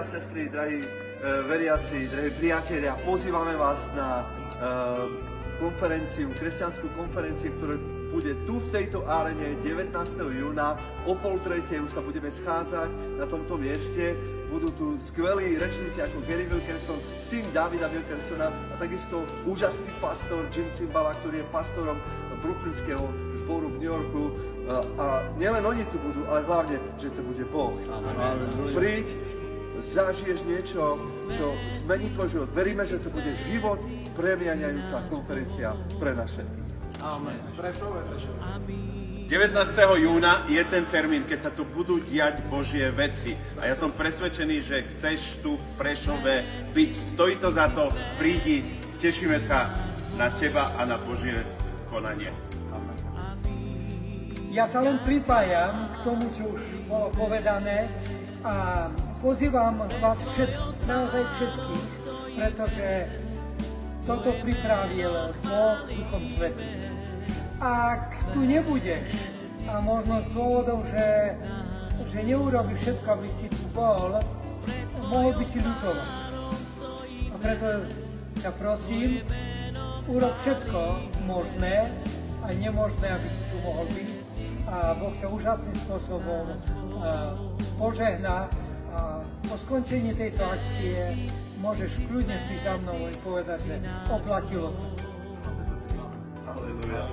a sestry, drahí veriaci, drahí priatelia, pozývame vás na konferenciu, kresťanskú konferenciu, ktorá bude tu v tejto arene 19. júna o 2:30 už sa budeme schádzať na tomto mieste. Budú tu skvelí rečníci ako Gary Wilkerson, syn Davida Wilkersona a takisto úžasný pastor Jim Cimbala, ktorý je pastorom brooklynského zboru v New Yorku. A nielen oni tu budú, ale hlavne, že to bude Boh. Amen. Príď, zažiješ niečo, čo zmení tvoj život. Veríme, že to bude život premieňajúca konferencia pre nás všetkých. Amen. 19. júna je ten termín, keď sa tu budú diať Božie veci. A ja som presvedčený, že chceš tu v Prešove byť. Stojí to za to, prídi, tešíme sa na teba a na Božie konanie. Ja sa len pripájam k tomu, čo už bolo povedané a pozývam vás všetkých, naozaj všetkých, pretože toto pripravil Boh Duchom Svätým. Ak tu nebudeš a možno z dôvodov, že neurobi všetko, aby si tu bol, mohol by si ľutovať. A preto ťa prosím, urob všetko možné a nemožné, aby si tu mohol byť. A Boh ťa úžasným spôsobom požehná a po skončení tejto akcie môžeš kľudne prísť za mnou a povedať, že oplatilo sa. Halleluja.